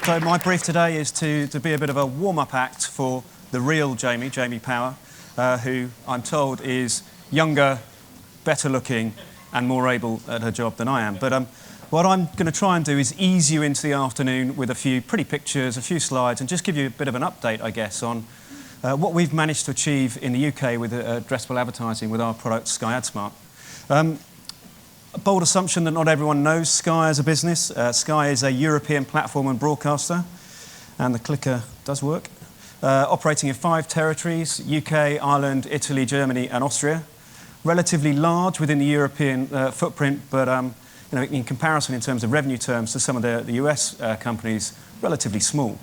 So my brief today is to be a bit of a warm-up act for the real Jamie Power, who I'm told is younger, better looking, and more able at her job than I am. But what I'm going to try and do is ease you into the afternoon with a few pretty pictures, a few slides, and just give you a bit of an update, I guess, on what we've managed to achieve in the UK with addressable advertising with our product, Sky AdSmart. A bold assumption that not everyone knows Sky as a business. Sky is a European platform and broadcaster, and the clicker does work. Operating in 5 territories, UK, Ireland, Italy, Germany, and Austria. Relatively large within the European footprint, but in comparison in terms of revenue terms to some of the US companies, relatively small.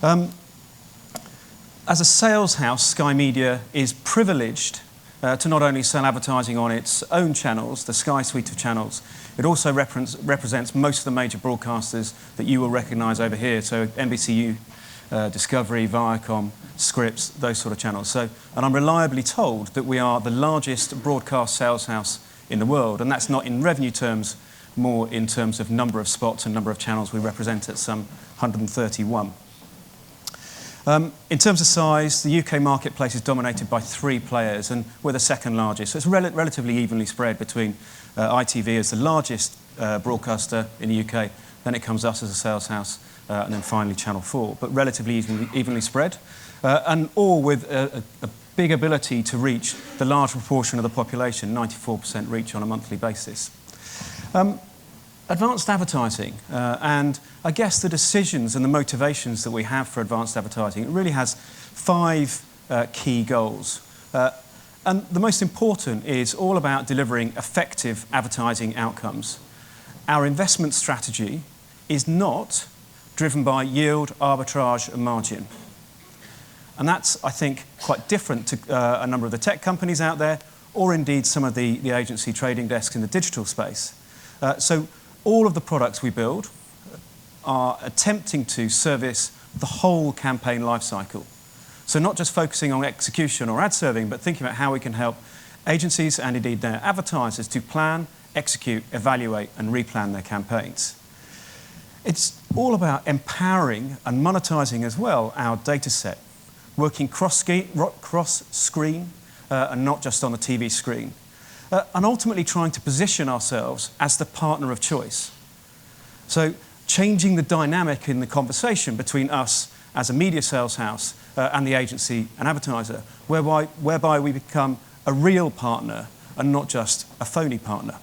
As a sales house, Sky Media is privileged to not only sell advertising on its own channels, the Sky suite of channels, it also represents most of the major broadcasters that you will recognise over here, so NBCU, Discovery, Viacom, Scripps, those sort of channels. And I'm reliably told that we are the largest broadcast sales house in the world, and that's not in revenue terms, more in terms of number of spots and number of channels we represent at some 131. In terms of size, the UK marketplace is dominated by 3 players, and we're the second largest. So it's relatively evenly spread between ITV as the largest broadcaster in the UK, then it comes us as a sales house, and then finally Channel 4, but relatively evenly spread, and all with a big ability to reach the large proportion of the population, 94% reach on a monthly basis. Advanced advertising, and I guess the decisions and the motivations that we have for advanced advertising, it really has 5 key goals. And the most important is all about delivering effective advertising outcomes. Our investment strategy is not driven by yield, arbitrage and margin. And that's, I think, quite different to a number of the tech companies out there, or indeed some of the agency trading desks in the digital space. So all of the products we build are attempting to service the whole campaign lifecycle. So not just focusing on execution or ad serving, but thinking about how we can help agencies and indeed their advertisers to plan, execute, evaluate and replan their campaigns. It's all about empowering and monetizing as well our data set, working cross-screen and not just on the TV screen. And ultimately trying to position ourselves as the partner of choice. So changing the dynamic in the conversation between us as a media sales house and the agency and advertiser, whereby we become a real partner and not just a phony partner.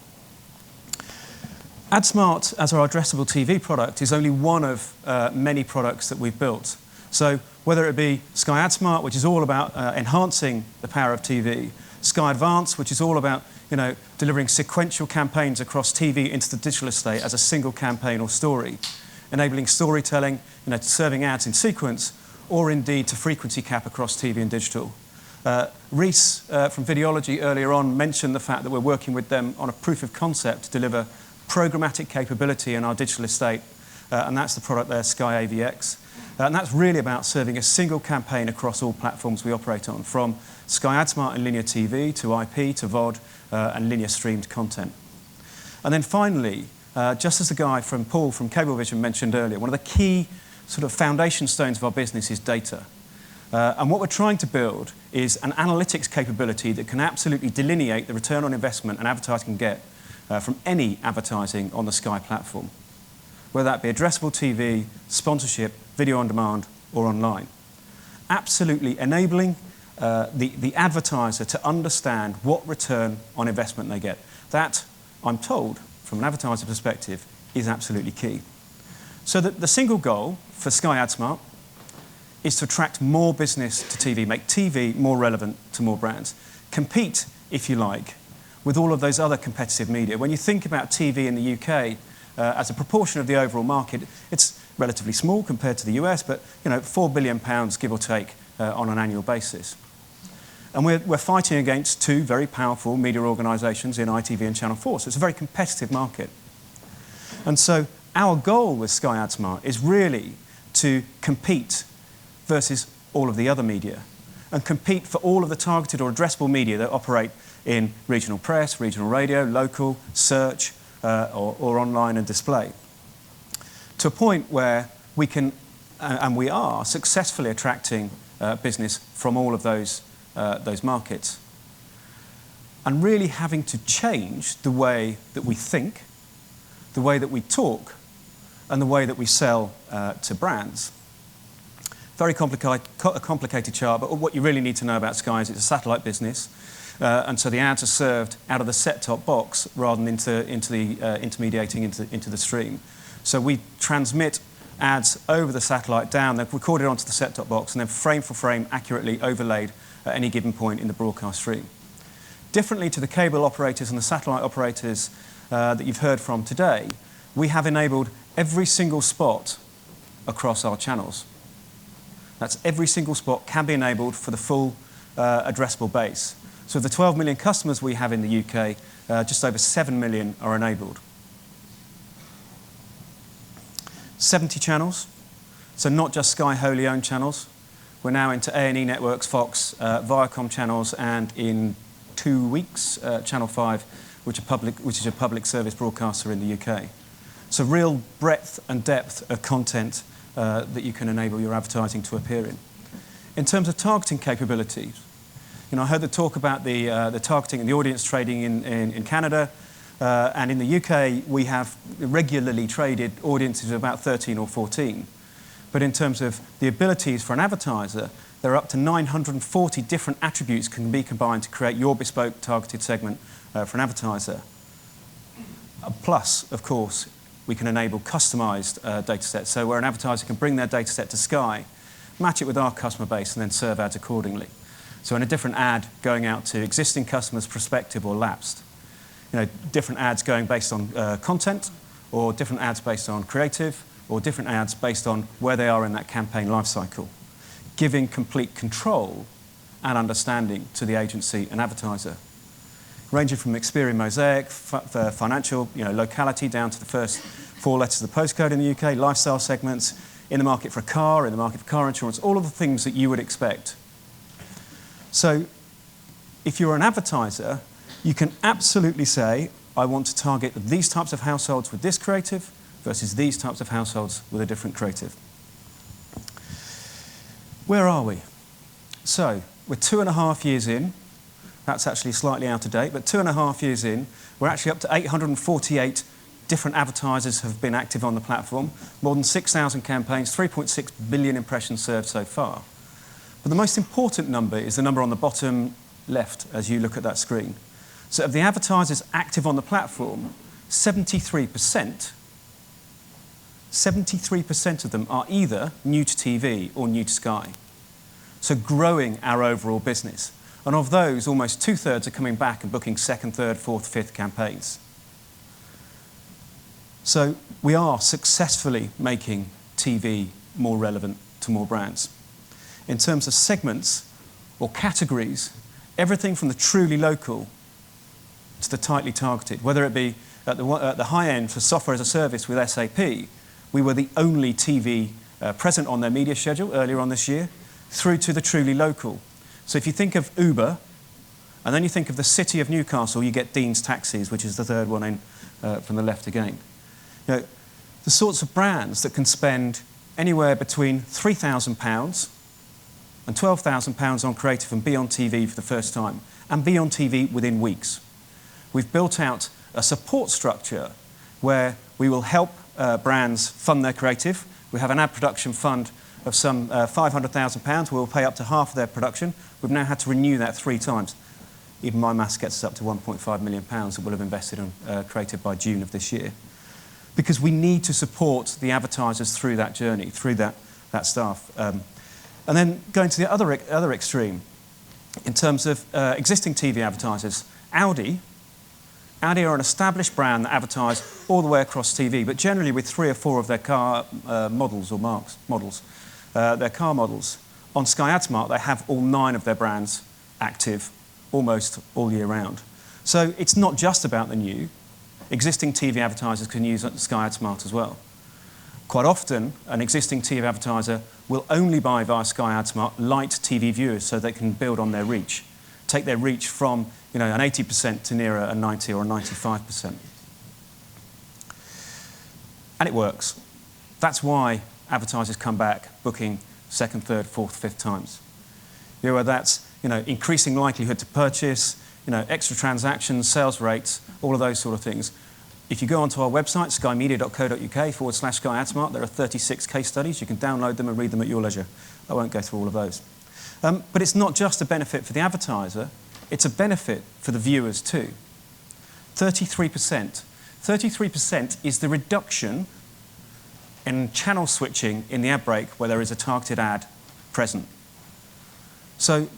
AdSmart, as our addressable TV product, is only one of many products that we've built. So whether it be Sky AdSmart, which is all about enhancing the power of TV, Sky Advanced, which is all about delivering sequential campaigns across TV into the digital estate as a single campaign or story, enabling storytelling, serving ads in sequence, or indeed to frequency cap across TV and digital. Reese from Videology earlier on mentioned the fact that we're working with them on a proof of concept to deliver programmatic capability in our digital estate, and that's the product there, Sky AVX. And that's really about serving a single campaign across all platforms we operate on, from Sky AdSmart and linear TV to IP to VOD and linear streamed content. And then finally, just as the guy from Paul from Cablevision mentioned earlier, one of the key sort of foundation stones of our business is data. And what we're trying to build is an analytics capability that can absolutely delineate the return on investment an advertiser can get from any advertising on the Sky platform, whether that be addressable TV, sponsorship, video on demand, or online. Absolutely enabling the advertiser to understand what return on investment they get. That, I'm told, from an advertiser perspective, is absolutely key. So the single goal for Sky AdSmart is to attract more business to TV, make TV more relevant to more brands. Compete, if you like, with all of those other competitive media. When you think about TV in the UK, as a proportion of the overall market, it's relatively small compared to the US, but £4 billion, give or take, on an annual basis. And we're fighting against 2 very powerful media organisations in ITV and Channel 4, so it's a very competitive market. And so our goal with Sky AdSmart is really to compete versus all of the other media, and compete for all of the targeted or addressable media that operate in regional press, regional radio, local, search, or online and display. To a point where we can, and we are, successfully attracting business from all of those markets. And really having to change the way that we think, the way that we talk, and the way that we sell to brands. Very complicated chart, but what you really need to know about Sky is it's a satellite business, and so the ads are served out of the set-top box rather than intermediating into the stream. So we transmit ads over the satellite down, they're recorded onto the set-top box, and then frame for frame accurately overlaid at any given point in the broadcast stream. Differently to the cable operators and the satellite operators that you've heard from today, we have enabled every single spot across our channels. That's every single spot can be enabled for the full addressable base. So of the 12 million customers we have in the UK, just over 7 million are enabled. 70 channels, so not just Sky wholly owned channels. We're now into A&E Networks, Fox, Viacom channels, and in 2 weeks, Channel 5, which is a public service broadcaster in the UK. So real breadth and depth of content that you can enable your advertising to appear in. In terms of targeting capabilities, I heard the talk about the targeting and the audience trading in Canada, and in the UK we have regularly traded audiences of about 13 or 14. But in terms of the abilities for an advertiser, there are up to 940 different attributes can be combined to create your bespoke targeted segment for an advertiser. Plus, of course, we can enable customized data sets, so where an advertiser can bring their data set to Sky, match it with our customer base, and then serve ads accordingly. So in a different ad going out to existing customers, prospective or lapsed. Different ads going based on content, or different ads based on creative, or different ads based on where they are in that campaign lifecycle, giving complete control and understanding to the agency and advertiser. Ranging from Experian Mosaic, financial, locality, down to the first 4 letters of the postcode in the UK, lifestyle segments, in the market for a car, in the market for car insurance, all of the things that you would expect. So if you're an advertiser, you can absolutely say, I want to target these types of households with this creative versus these types of households with a different creative. Where are we? So we're 2.5 years in. That's actually slightly out of date, but 2.5 years in, we're actually up to 848 different advertisers have been active on the platform, more than 6,000 campaigns, 3.6 billion impressions served so far. But the most important number is the number on the bottom left as you look at that screen. So of the advertisers active on the platform, 73% of them are either new to TV or new to Sky. So growing our overall business. And of those, almost 2/3 are coming back and booking 2nd, 3rd, 4th, 5th campaigns. So we are successfully making TV more relevant to more brands. In terms of segments or categories, everything from the truly local to the tightly targeted, whether it be at the high end for software as a service with SAP, we were the only TV present on their media schedule earlier on this year, through to the truly local. So if you think of Uber, and then you think of the city of Newcastle, you get Dean's Taxis, which is the 3rd one in from the left again. The sorts of brands that can spend anywhere between £3,000 and £12,000 on creative and be on TV for the first time, and be on TV within weeks. We've built out a support structure where we will help brands fund their creative. We have an ad production fund of some £500,000. We'll pay up to half of their production. We've now had to renew that 3 times. Even my maths gets us up to £1.5 million that we'll have invested in creative by June of this year. Because we need to support the advertisers through that journey, through that staff. And then going to the other extreme, in terms of existing TV advertisers, Audi are an established brand that advertise all the way across TV, but generally with 3 or 4 of their car models. Their car models. On Sky AdSmart, they have all 9 of their brands active almost all year round. So it's not just about the new. Existing TV advertisers can use Sky AdSmart as well. Quite often, an existing TV advertiser will only buy via Sky AdSmart light TV viewers so they can build on their reach, take their reach from an 80% to nearer a 90 or a 95%. And it works. That's why advertisers come back booking second, third, fourth, fifth times. Whether that's increasing likelihood to purchase, extra transactions, sales rates, all of those sort of things. If you go onto our website, skymedia.co.uk/Sky AdSmart, there are 36 case studies. You can download them and read them at your leisure. I won't go through all of those. But it's not just a benefit for the advertiser, it's a benefit for the viewers too. 33%. 33% is the reduction in channel switching in the ad break where there is a targeted ad present. So,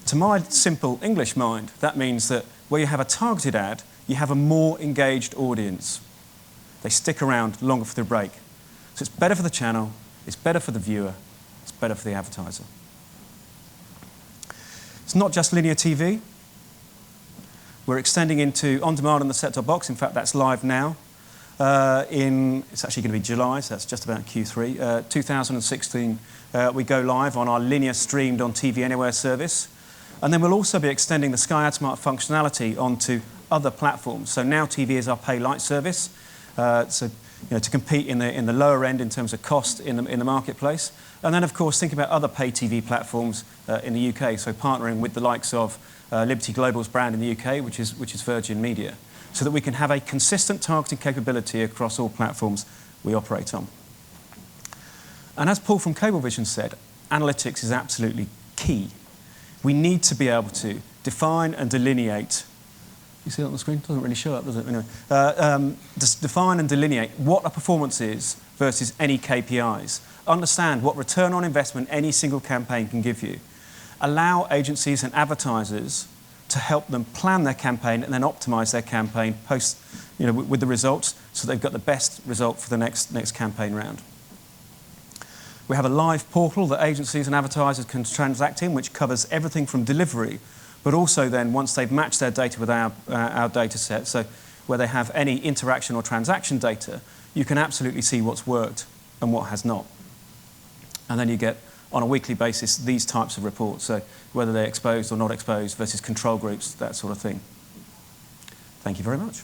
to my simple English mind, that means that where you have a targeted ad, you have a more engaged audience. They stick around longer for the break. So it's better for the channel, it's better for the viewer, it's better for the advertiser. It's not just linear TV. We're extending into on-demand on the set-top box. In fact, that's live now. It's actually going to be July, so that's just about Q3. 2016, we go live on our linear streamed on TV Anywhere service. And then we'll also be extending the Sky AdSmart functionality onto other platforms. So Now TV is our pay light service, to compete in the lower end in terms of cost in the marketplace. And then, of course, think about other pay TV platforms in the UK, so partnering with the likes of Liberty Global's brand in the UK, which is Virgin Media, so that we can have a consistent targeting capability across all platforms we operate on. And as Paul from Cablevision said, analytics is absolutely key. We need to be able to define and delineate. You see that on the screen? Doesn't really show up, does it? Anyway, just define and delineate what a performance is versus any KPIs. Understand what return on investment any single campaign can give you. Allow agencies and advertisers to help them plan their campaign and then optimize their campaign post, with the results, so they've got the best result for the next campaign round. We have a live portal that agencies and advertisers can transact in, which covers everything from delivery, but also then once they've matched their data with our data set, so where they have any interaction or transaction data, you can absolutely see what's worked and what has not. And then you get, on a weekly basis, these types of reports, so whether they're exposed or not exposed versus control groups, that sort of thing. Thank you very much.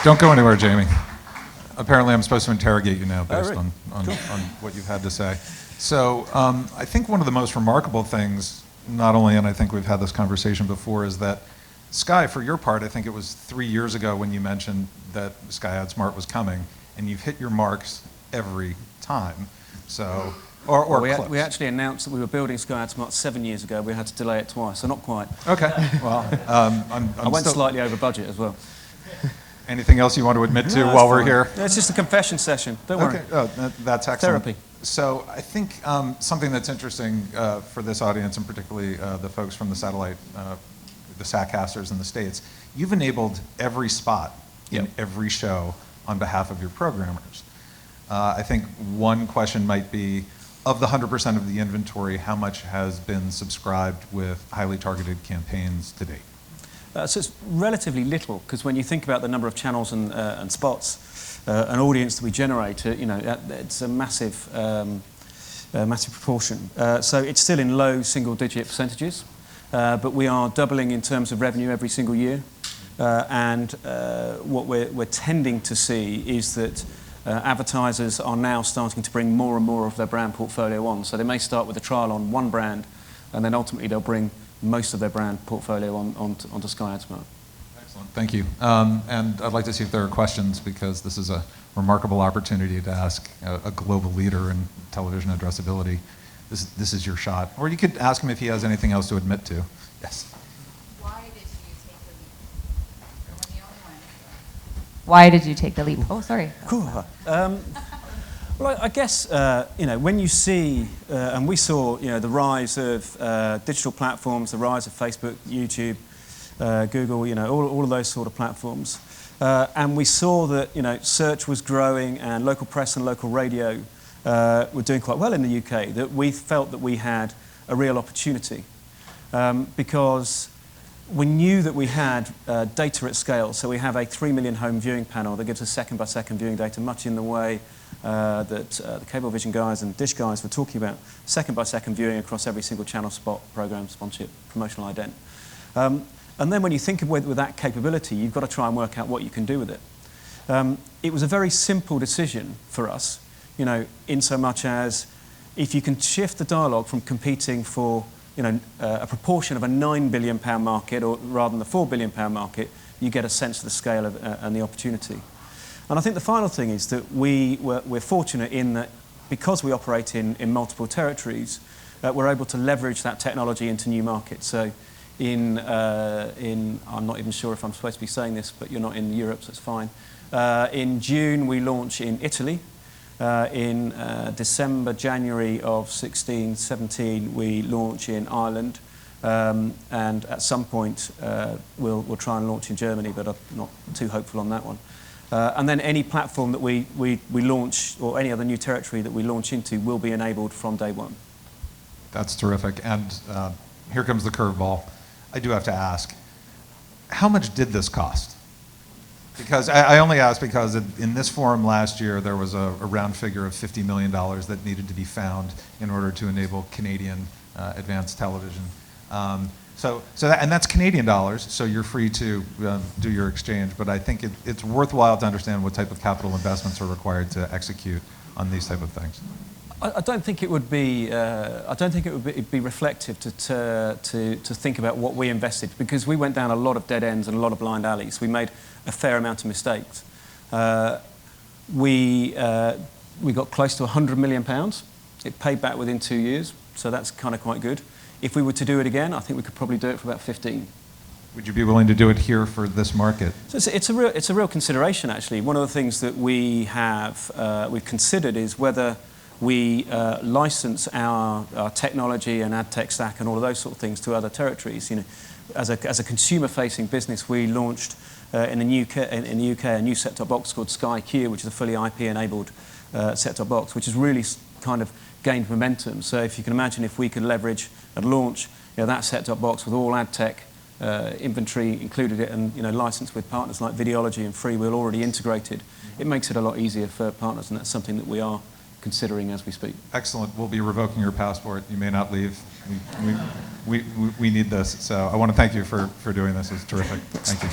Don't go anywhere, Jamie. Apparently I'm supposed to interrogate you now based on what you've had to say. So I think one of the most remarkable things, not only, and I think we've had this conversation before, is that Sky, for your part, I think it was 3 years ago when you mentioned that Sky AdSmart was coming, and you've hit your marks every time. So, or close. We actually announced that we were building Sky AdSmart 7 years ago. We had to delay it twice, so not quite. Okay, well, I went slightly over budget as well. Anything else you want to admit to while we're here? It's just a confession session. Don't worry. Oh, that's excellent. Therapy. So I think something that's interesting for this audience, and particularly the folks from the satellite, the SATcasters in the States, you've enabled every spot in every show on behalf of your programmers. I think one question might be, of the 100% of the inventory, how much has been subscribed with highly targeted campaigns to date? So it's relatively little, because when you think about the number of channels and spots, an audience that we generate, it's a massive proportion. So it's still in low single-digit percentages, but we are doubling in terms of revenue every single year. And what we're tending to see is that advertisers are now starting to bring more and more of their brand portfolio on. So they may start with a trial on one brand, and then ultimately they'll bring most of their brand portfolio onto Sky AdSmart. Excellent, thank you. And I'd like to see if there are questions, because this is a remarkable opportunity to ask a global leader in television addressability. This is your shot. Or you could ask him if he has anything else to admit to. Yes? Why did you take the leap? You're the only one. Why did you take the leap? Oh, sorry. Cool. Well, I guess, when you see, and we saw, the rise of digital platforms, the rise of Facebook, YouTube, Google, all of those sort of platforms. And we saw that, search was growing and local press and local radio were doing quite well in the UK, that we felt that we had a real opportunity. Because we knew that we had data at scale. So we have a 3 million home viewing panel that gives us second-by-second viewing data, much in the way that the Cablevision guys and Dish guys were talking about, second-by-second viewing across every single channel, spot, program, sponsorship, promotional ident. And then when you think of with that capability, you've got to try and work out what you can do with it. It was a very simple decision for us, you know, in so much as if you can shift the dialogue from competing for, you know, a proportion of a £9 billion market, or rather than the £4 billion market, you get a sense of the scale of, and the opportunity. And I think the final thing is that we're fortunate in that because we operate in multiple territories, we're able to leverage that technology into new markets. So I'm not even sure if I'm supposed to be saying this, but you're not in Europe, so it's fine. In June, we launch in Italy. In December, January of 16-17, we launch in Ireland. And at some point, we'll try and launch in Germany, but I'm not too hopeful on that one. And then any platform that we launch, or any other new territory that we launch into, will be enabled from day one. That's terrific. And here comes the curveball. I do have to ask, how much did this cost? Because I only ask because in this forum last year, there was a round figure of $50 million that needed to be found in order to enable Canadian advanced television. And that's Canadian dollars, so you're free to do your exchange, but I think it's worthwhile to understand what type of capital investments are required to execute on these type of things. I don't think it would be. It'd be reflective to think about what we invested, because we went down a lot of dead ends and a lot of blind alleys. We made a fair amount of mistakes. We got close to £100 million. It paid back within 2 years, so that's kind of quite good. If we were to do it again, I think we could probably do it for about 15. Would you be willing to do it here for this market? So it's a real consideration, actually. One of the things that we've considered is whether we license our technology and ad tech stack and all of those sort of things to other territories. You know, as a consumer-facing business, we launched in the UK a new set-top box called Sky Q, which is a fully IP-enabled set-top box, which has really kind of gained momentum. So if you can imagine, if we could leverage and launch, you know, that set-top box with all ad tech inventory included it, and, you know, licensed with partners like Videology and Freewheel already integrated, it makes it a lot easier for partners, and that's something that we are considering as we speak. Excellent. We'll be revoking your passport. You may not leave. We need this. So I want to thank you for doing this. It's terrific. Thank you.